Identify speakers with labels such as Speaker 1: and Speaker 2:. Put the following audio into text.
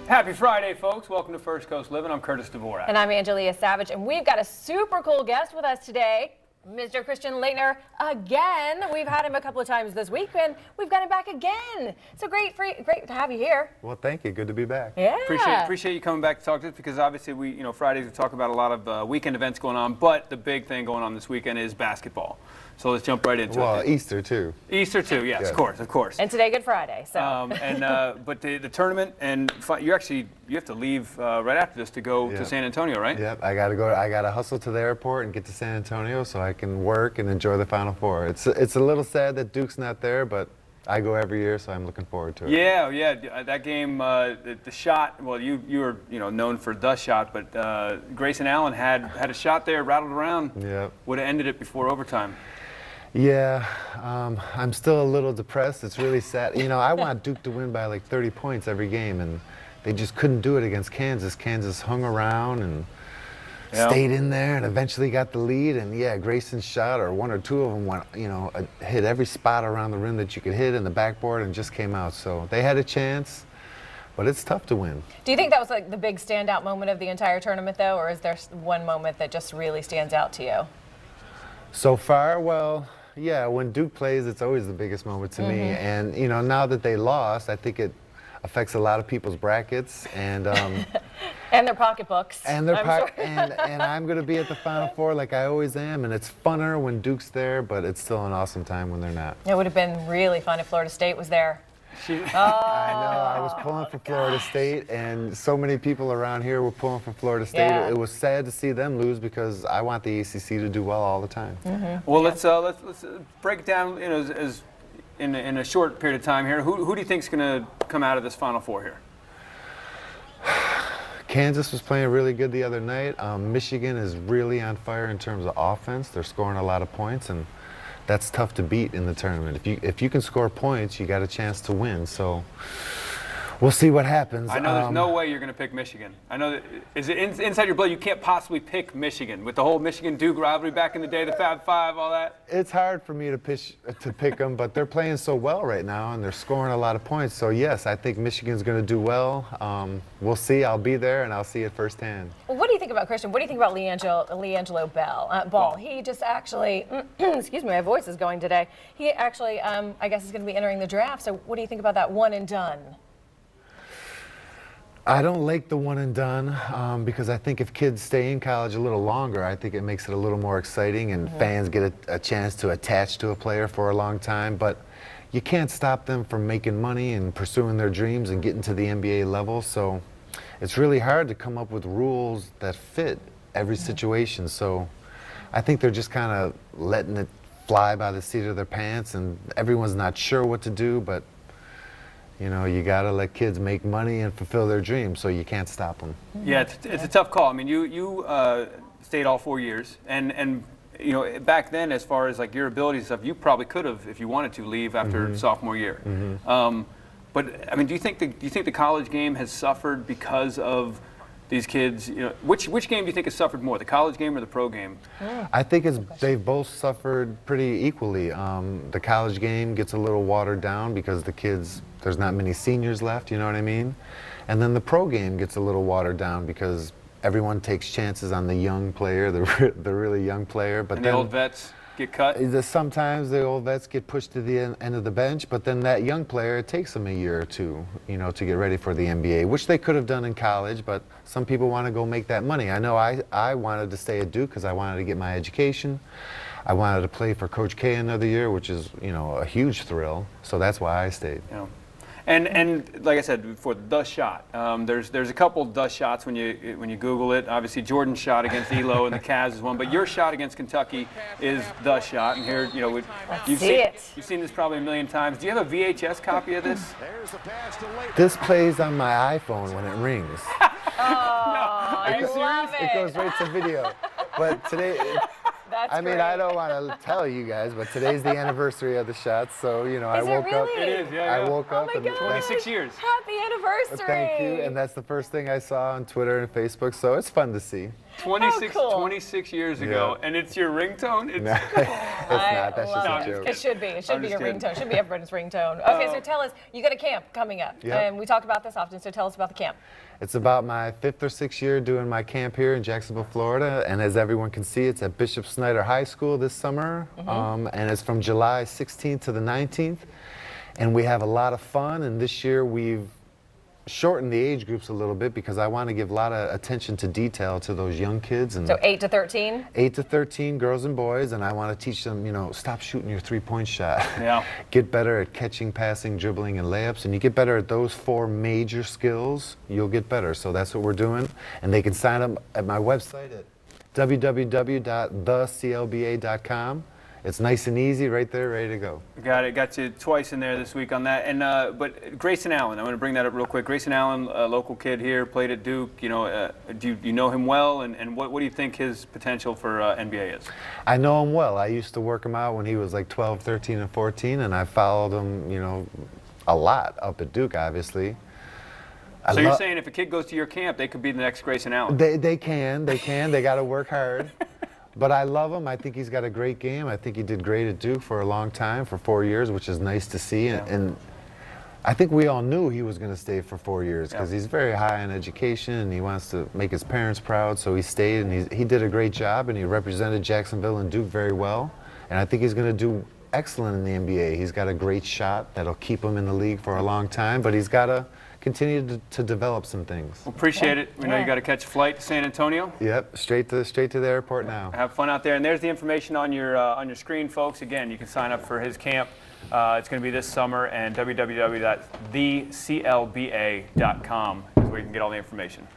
Speaker 1: Happy Friday, folks. Welcome to First Coast Living. I'm Curtis Dvorak.
Speaker 2: And I'm Angelia Savage, and we've got a super cool guest with us today, Mr. Christian Laettner again. We've had him a couple of times this week, and we've got him back again. So great to have you here.
Speaker 3: Well, thank you. Good to be back.
Speaker 2: Yeah.
Speaker 1: Appreciate you coming back to talk to us, because obviously Fridays we talk about a lot of weekend events going on, but the big thing going on this weekend is basketball. So let's jump right into it.
Speaker 3: Well, Easter too.
Speaker 1: Easter too, yes, of course.
Speaker 2: And today, Good Friday. So.
Speaker 1: But the tournament, and you have to leave right after this to go to San Antonio, right?
Speaker 3: Yep, I gotta hustle to the airport and get to San Antonio so I can work and enjoy the Final Four. It's a little sad that Duke's not there, but I go every year, so I'm looking forward to it.
Speaker 1: Yeah, that game, the shot. Well, you were known for the shot, but Grayson Allen had a shot there, rattled around.
Speaker 3: Yep.
Speaker 1: Would have ended it before overtime.
Speaker 3: Yeah, I'm still a little depressed. It's really sad. I want Duke to win by like 30 points every game, and they just couldn't do it against Kansas. Kansas hung around and stayed in there and eventually got the lead. And yeah, Grayson's shot, or one or two of them went, hit every spot around the rim that you could hit in the backboard and just came out. So they had a chance, but it's tough to win.
Speaker 2: Do you think that was like the big standout moment of the entire tournament, though, or is there one moment that just really stands out to you?
Speaker 3: So far, well, yeah, when Duke plays, it's always the biggest moment to me. And, now that they lost, I think it affects a lot of people's brackets and
Speaker 2: and their pocketbooks.
Speaker 3: And and I'm going to be at the Final Four like I always am, and it's funner when Duke's there, but it's still an awesome time when they're not.
Speaker 2: It would have been really fun if Florida State was there.
Speaker 3: I know. I was pulling for Florida State, and so many people around here were pulling for Florida State.
Speaker 2: Yeah.
Speaker 3: It was sad to see them lose because I want the ACC to do well all the time.
Speaker 1: Well, let's break it down. As in a short period of time here. Who do you think is going to come out of this Final Four here?
Speaker 3: Kansas was playing really good the other night. Michigan is really on fire in terms of offense. They're scoring a lot of points, and that's tough to beat in the tournament. If you can score points, you got a chance to win. So we'll see what happens.
Speaker 1: I know there's no way you're going to pick Michigan. I know that is it inside your blood. You can't possibly pick Michigan with the whole Michigan-Duke rivalry back in the day, the Fab Five, all that.
Speaker 3: It's hard for me to pick them, but they're playing so well right now, and they're scoring a lot of points. So yes, I think Michigan's going to do well. We'll see. I'll be there, and I'll see it firsthand.
Speaker 2: Well, what do you think about Christian? What do you think about LiAngelo Ball? He just actually, excuse me, my voice is going today. He actually, I guess, is going to be entering the draft. So what do you think about that one and done?
Speaker 3: I don't like the one and done because I think if kids stay in college a little longer, I think it makes it a little more exciting, and fans get a chance to attach to a player for a long time. But you can't stop them from making money and pursuing their dreams and getting to the NBA level. So it's really hard to come up with rules that fit every situation. So I think they're just kind of letting it fly by the seat of their pants, and everyone's not sure what to do, but you got to let kids make money and fulfill their dreams, so you can't stop them.
Speaker 1: Yeah, it's a tough call. I mean, you stayed all 4 years, and back then, as far as like your abilities and stuff, you probably could have, if you wanted to, leave after sophomore year. But I mean, do you think the college game has suffered because of these kids? Which game do you think has suffered more, the college game or the pro game?
Speaker 3: I think they've both suffered pretty equally. The college game gets a little watered down because the kids, there's not many seniors left, you know what I mean? And then the pro game gets a little watered down because everyone takes chances on the young player, the really young player. But
Speaker 1: and
Speaker 3: then
Speaker 1: the old vets get cut?
Speaker 3: Sometimes the old vets get pushed to the end of the bench, but then that young player, it takes them a year or two, to get ready for the NBA, which they could have done in college, but some people want to go make that money. I know I wanted to stay at Duke because I wanted to get my education. I wanted to play for Coach K another year, which is, a huge thrill, so that's why I stayed.
Speaker 1: Yeah. And like I said before, the shot. There's a couple the shots when you Google it. Obviously, Jordan's shot against Elo and the Cavs is one, but your shot against Kentucky is the shot. And here, you've seen this probably a million times. Do you have a VHS copy of this?
Speaker 3: This plays on my iPhone when it rings.
Speaker 2: Oh, I love it.
Speaker 3: It goes right to video. But today,
Speaker 2: That's
Speaker 3: I mean,
Speaker 2: great.
Speaker 3: I don't want to tell you guys, but today's the anniversary of the shots, so you know, I
Speaker 2: Is it
Speaker 3: woke up.
Speaker 2: really?
Speaker 1: It is, yeah.
Speaker 3: I woke
Speaker 2: Oh
Speaker 3: up
Speaker 2: my
Speaker 3: and
Speaker 2: gosh.
Speaker 1: 26 years.
Speaker 2: Happy anniversary.
Speaker 3: thank you, and that's the first thing I saw on Twitter and Facebook, so it's fun to see.
Speaker 1: 26,
Speaker 2: cool.
Speaker 1: 26 years ago, and it's your ringtone? It's,
Speaker 3: No, it's not. That's
Speaker 2: love
Speaker 3: just a
Speaker 2: it.
Speaker 3: joke.
Speaker 2: It should be. It should
Speaker 1: I'm
Speaker 2: be
Speaker 1: just
Speaker 2: your
Speaker 1: kidding.
Speaker 2: ringtone. It should be everyone's ringtone. Okay, so tell us, you got a camp coming up,
Speaker 3: Yep.
Speaker 2: and we talk about this often, so tell us about the camp.
Speaker 3: It's about my 5th or 6th year doing my camp here in Jacksonville, Florida, and as everyone can see, it's at Bishop Snyder High School this summer, and it's from July 16th to the 19th, and we have a lot of fun, and this year we've shortened the age groups a little bit because I want to give a lot of attention to detail to those young kids. And
Speaker 2: So 8 to 13?
Speaker 3: 8 to 13 girls and boys, and I want to teach them, you know, stop shooting your three-point shot.
Speaker 1: Yeah.
Speaker 3: Get better at catching, passing, dribbling, and layups, and you get better at those 4 major skills, you'll get better. So that's what we're doing, and they can sign up at my website at www.theclba.com. It's nice and easy right there, ready to go.
Speaker 1: Got it. Got you twice in there this week on that. And but Grayson Allen, I'm going to bring that up real quick. Grayson Allen, a local kid here, played at Duke. You know, do you know him well? And what do you think his potential for NBA is?
Speaker 3: I know him well. I used to work him out when he was like 12, 13, and 14, and I followed him, you know, a lot up at Duke, obviously.
Speaker 1: So you're saying if a kid goes to your camp, they could be the next Grayson Allen?
Speaker 3: They can. They got to work hard. But I love him. I think he's got a great game. I think he did great at Duke for a long time, for 4 years, which is nice to see.
Speaker 1: Yeah.
Speaker 3: And I think we all knew he was going to stay for 4 years because
Speaker 1: Yeah.
Speaker 3: he's very high in education and he wants to make his parents proud. So he stayed and he did a great job and he represented Jacksonville and Duke very well. And I think he's going to do excellent in the NBA. He's got a great shot that'll keep him in the league for a long time, but he's got to continue to develop some things.
Speaker 1: Well, appreciate it. We know you got to catch a flight to San Antonio.
Speaker 3: Yep, straight to the airport now.
Speaker 1: Have fun out there. And there's the information on your screen, folks. Again, you can sign up for his camp. It's going to be this summer, and www.theclba.com is where you can get all the information.